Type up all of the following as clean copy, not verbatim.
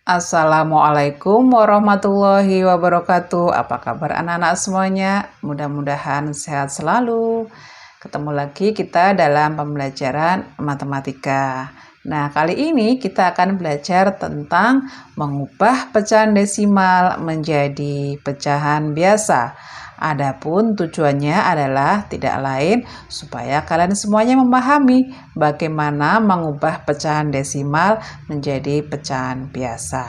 Assalamualaikum warahmatullahi wabarakatuh. Apa kabar anak-anak semuanya? Mudah-mudahan sehat selalu. Ketemu lagi kita dalam pembelajaran matematika. Nah, kali ini kita akan belajar tentang mengubah pecahan desimal menjadi pecahan biasa. Adapun tujuannya adalah tidak lain supaya kalian semuanya memahami bagaimana mengubah pecahan desimal menjadi pecahan biasa.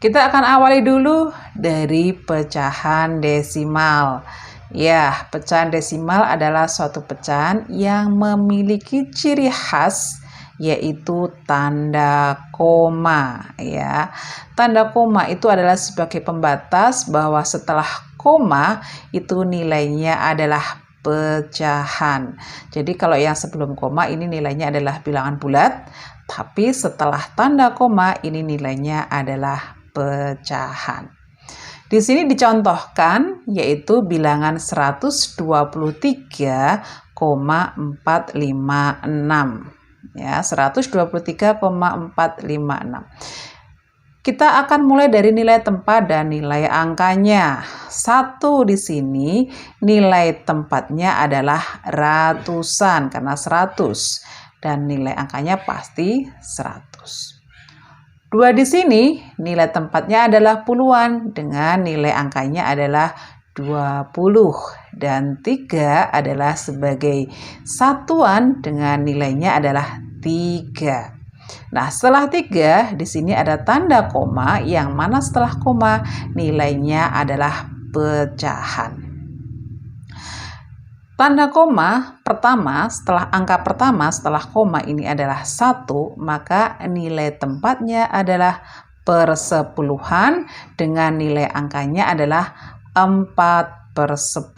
Kita akan awali dulu dari pecahan desimal. Ya, pecahan desimal adalah suatu pecahan yang memiliki ciri khas yaitu tanda koma ya. Tanda koma itu adalah sebagai pembatas bahwa setelah koma itu nilainya adalah pecahan. Jadi kalau yang sebelum koma ini nilainya adalah bilangan bulat, tapi setelah tanda koma ini nilainya adalah pecahan. Di sini dicontohkan yaitu bilangan 123,456. Ya, 123,456. Kita akan mulai dari nilai tempat dan nilai angkanya. 1 di sini nilai tempatnya adalah ratusan karena 100 dan nilai angkanya pasti 100. 2 di sini nilai tempatnya adalah puluhan dengan nilai angkanya adalah 20 dan 3 adalah sebagai satuan dengan nilainya adalah 3. Nah, setelah 3 di sini ada tanda koma yang mana setelah koma nilainya adalah pecahan. Tanda koma pertama setelah angka pertama setelah koma ini adalah 1, maka nilai tempatnya adalah persepuluhan dengan nilai angkanya adalah 4/10.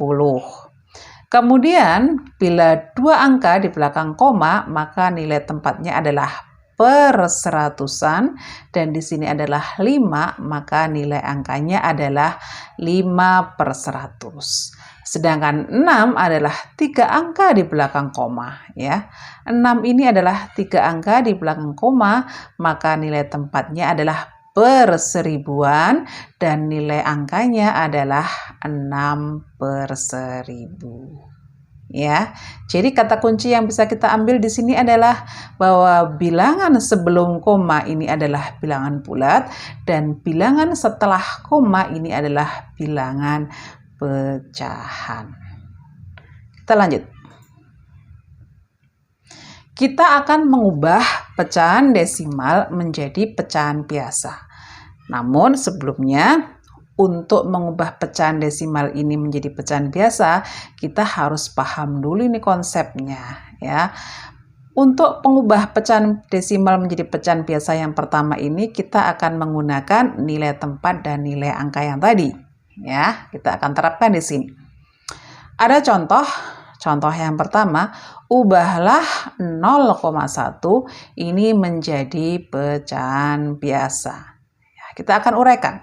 Kemudian bila 2 angka di belakang koma maka nilai tempatnya adalah perseratusan dan di sini adalah 5 maka nilai angkanya adalah 5/100. Sedangkan 6 adalah 3 angka di belakang koma ya. 6 ini adalah 3 angka di belakang koma maka nilai tempatnya adalah per seribuan dan nilai angkanya adalah 6/1000. Ya, jadi kata kunci yang bisa kita ambil di sini adalah bahwa bilangan sebelum koma ini adalah bilangan bulat dan bilangan setelah koma ini adalah bilangan pecahan. Kita lanjut. Kita akan mengubah pecahan desimal menjadi pecahan biasa. Namun sebelumnya, untuk mengubah pecahan desimal ini menjadi pecahan biasa, kita harus paham dulu ini konsepnya ya. Untuk mengubah pecahan desimal menjadi pecahan biasa yang pertama ini kita akan menggunakan nilai tempat dan nilai angka yang tadi ya. Kita akan terapkan di sini. Ada contoh yang pertama, ubahlah 0,1 ini menjadi pecahan biasa. Ya, kita akan uraikan.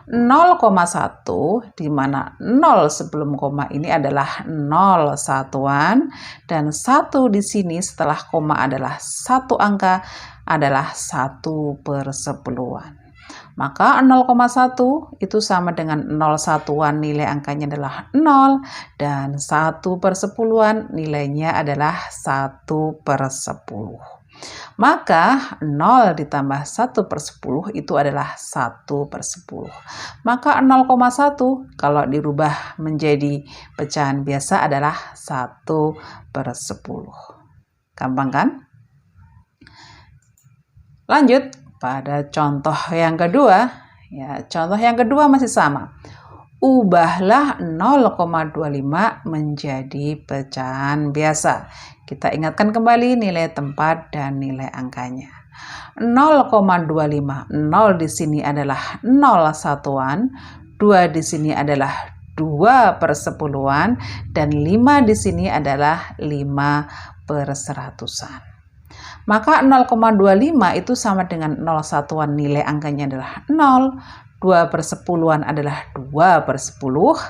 0,1 di mana 0 sebelum koma ini adalah 0 satuan dan 1 di sini setelah koma adalah 1 angka adalah 1/10. Maka 0,1 itu sama dengan 0 satuan nilai angkanya adalah 0 dan 1/10 nilainya adalah 1/10. Maka 0 ditambah 1/10 itu adalah 1/10. Maka 0,1 kalau dirubah menjadi pecahan biasa adalah 1/10. Gampang kan? Lanjut pada contoh yang kedua. Ya, contoh yang kedua masih sama. Ubahlah 0,25 menjadi pecahan biasa. Kita ingatkan kembali nilai tempat dan nilai angkanya. 0,25. 0 di sini adalah 0 satuan, 2 di sini adalah 2/10-an dan 5 di sini adalah 5/100-an. Maka 0,25 itu sama dengan 0 satuan nilai angkanya adalah 0, 2/10-an adalah 2/10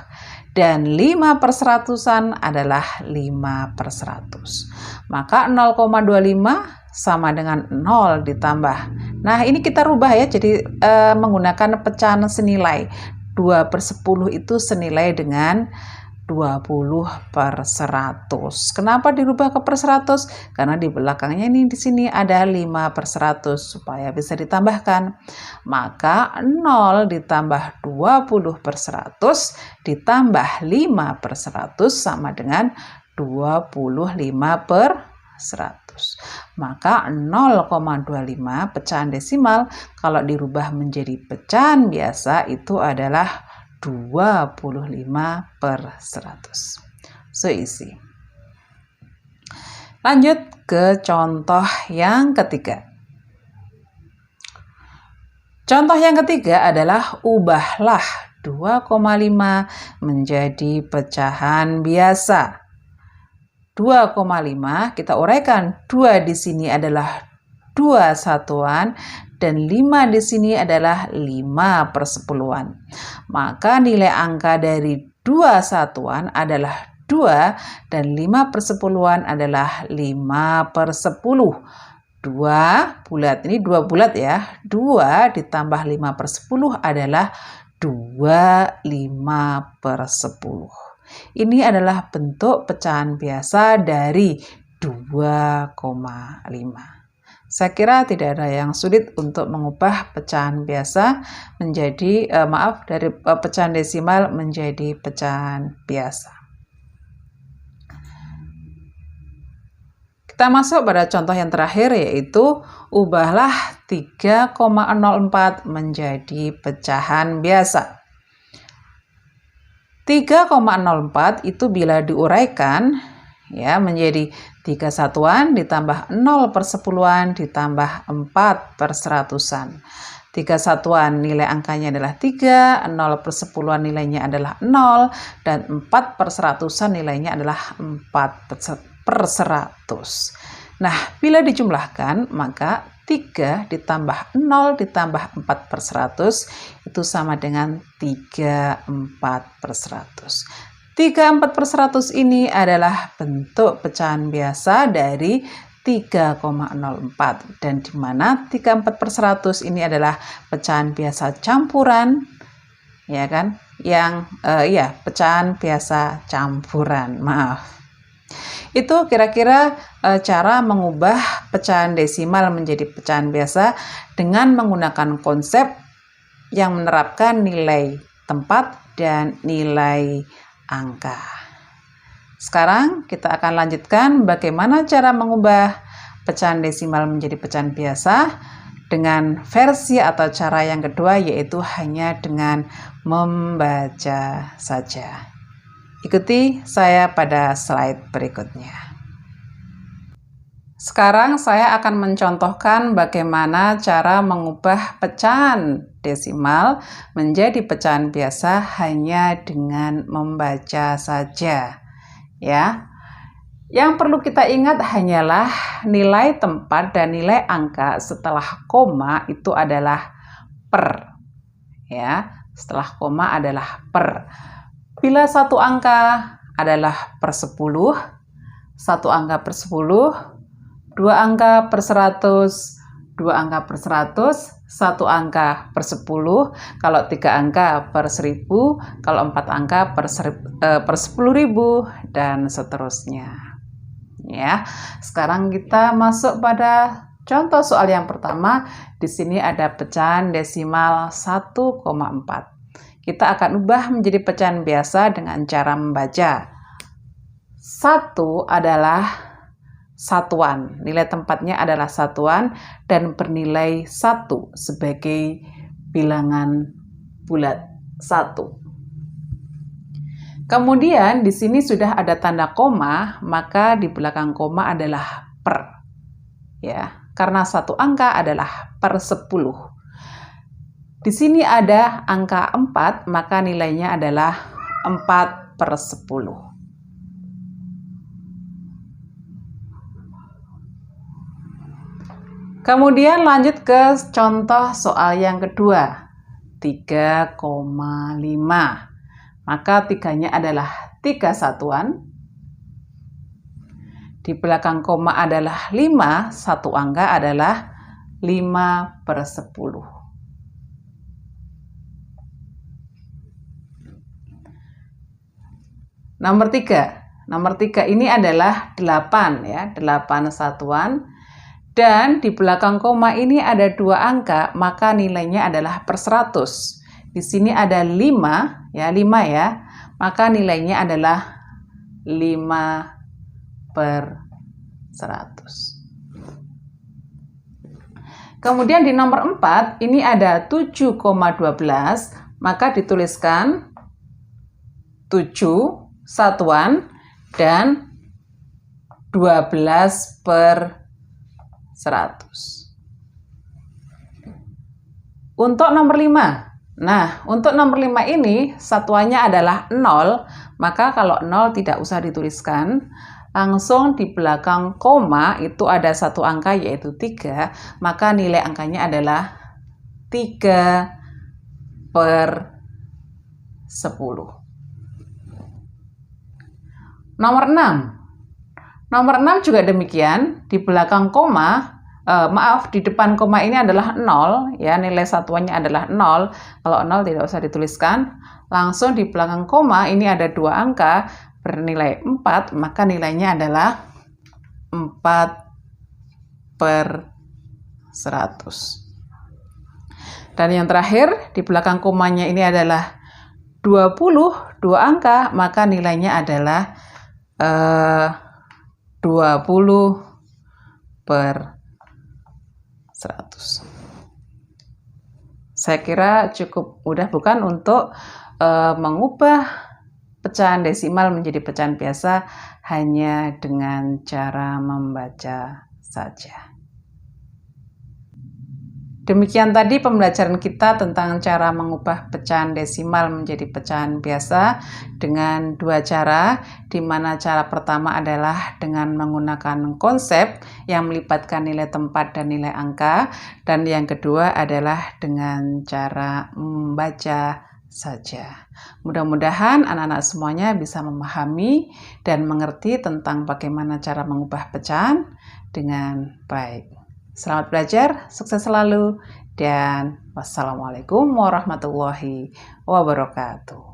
dan 5/100-an adalah 5/100. Maka 0,25 sama dengan 0 ditambah Nah, ini kita rubah ya, jadi menggunakan pecahan senilai. 2/10 itu senilai dengan 20/100. Kenapa dirubah ke per 100? Karena di belakangnya ini di sini ada 5/100 supaya bisa ditambahkan. Maka 0 ditambah 20/100 ditambah 5/100 sama dengan 25/100. Maka 0,25 pecahan desimal kalau dirubah menjadi pecahan biasa itu adalah 25/100. So easy. Lanjut ke contoh yang ketiga. Contoh yang ketiga adalah ubahlah 2,5 menjadi pecahan biasa. 2,5 kita uraikan, 2 di sini adalah 2 satuan dan 5 di sini adalah 5/10. Maka nilai angka dari 2 satuan adalah 2 dan 5/10 adalah 5/10. 2 bulat, ini 2 bulat ya. 2 ditambah 5/10 adalah 25/10. Ini adalah bentuk pecahan biasa dari 2,5. Saya kira tidak ada yang sulit untuk mengubah pecahan biasa menjadi dari pecahan desimal menjadi pecahan biasa. Kita masuk pada contoh yang terakhir, yaitu ubahlah 3,04 menjadi pecahan biasa. 3,04 itu bila diuraikan ya menjadi 3 satuan ditambah 0/10 ditambah 4/100-an. 3 satuan nilai angkanya adalah 3, 0/10 nilainya adalah 0, dan 4/100-an nilainya adalah 4/100. Nah, bila dijumlahkan maka 3 ditambah 0 ditambah 4/100 itu sama dengan 34/100. 34/100 ini adalah bentuk pecahan biasa dari 3,04 dan di mana 34/100 ini adalah pecahan biasa campuran, ya kan? Yang pecahan biasa campuran. Maaf. Itu kira-kira cara mengubah pecahan desimal menjadi pecahan biasa dengan menggunakan konsep yang menerapkan nilai tempat dan nilai angka. Sekarang kita akan lanjutkan bagaimana cara mengubah pecahan desimal menjadi pecahan biasa dengan versi atau cara yang kedua, yaitu hanya dengan membaca saja. Ikuti saya pada slide berikutnya. Sekarang saya akan mencontohkan bagaimana cara mengubah pecahan desimal menjadi pecahan biasa hanya dengan membaca saja. Ya. Yang perlu kita ingat hanyalah nilai tempat dan nilai angka setelah koma itu adalah per. Ya, setelah koma adalah per. Bila satu angka adalah per 10, satu angka per 10, dua angka per 100, dua angka per 100, satu angka per 10, kalau tiga angka per 1000, kalau empat angka per 10.000, dan seterusnya. Ya, sekarang kita masuk pada contoh soal yang pertama. Di sini ada pecahan desimal 1,4. Kita akan ubah menjadi pecahan biasa dengan cara membaca. 1 adalah satuan, nilai tempatnya adalah satuan dan bernilai 1 sebagai bilangan bulat 1. Kemudian di sini sudah ada tanda koma, maka di belakang koma adalah per. Ya, karena satu angka adalah per 10. Di sini ada angka 4, maka nilainya adalah 4/10. Kemudian lanjut ke contoh soal yang kedua, 3,5. Maka 3-nya adalah 3 satuan. Di belakang koma adalah 5, satu angka adalah 5/10. Nomor 3 ini adalah 8 ya, 8 satuan. Dan di belakang koma ini ada 2 angka, maka nilainya adalah per 100. Di sini ada 5 ya, maka nilainya adalah 5/100. Kemudian di nomor 4 ini ada 7,12, maka dituliskan 7 satuan dan 12/100. Untuk nomor 5. Nah, untuk nomor 5 ini satuannya adalah 0, maka kalau 0 tidak usah dituliskan. Langsung di belakang koma itu ada satu angka yaitu 3, maka nilai angkanya adalah 3/10. Nomor 6 juga demikian, di belakang koma, di depan koma ini adalah 0, ya, nilai satuannya adalah 0. Kalau 0 tidak usah dituliskan. Langsung di belakang koma ini ada 2 angka bernilai 4, maka nilainya adalah 4/100. Dan yang terakhir, di belakang komanya ini adalah 20, 2 angka, maka nilainya adalah 20/100. Saya kira cukup mudah bukan untuk mengubah pecahan desimal menjadi pecahan biasa hanya dengan cara membaca saja. Demikian tadi pembelajaran kita tentang cara mengubah pecahan desimal menjadi pecahan biasa dengan 2 cara, di mana cara pertama adalah dengan menggunakan konsep yang melibatkan nilai tempat dan nilai angka, dan yang kedua adalah dengan cara membaca saja. Mudah-mudahan anak-anak semuanya bisa memahami dan mengerti tentang bagaimana cara mengubah pecahan dengan baik. Selamat belajar, sukses selalu, dan wassalamualaikum warahmatullahi wabarakatuh.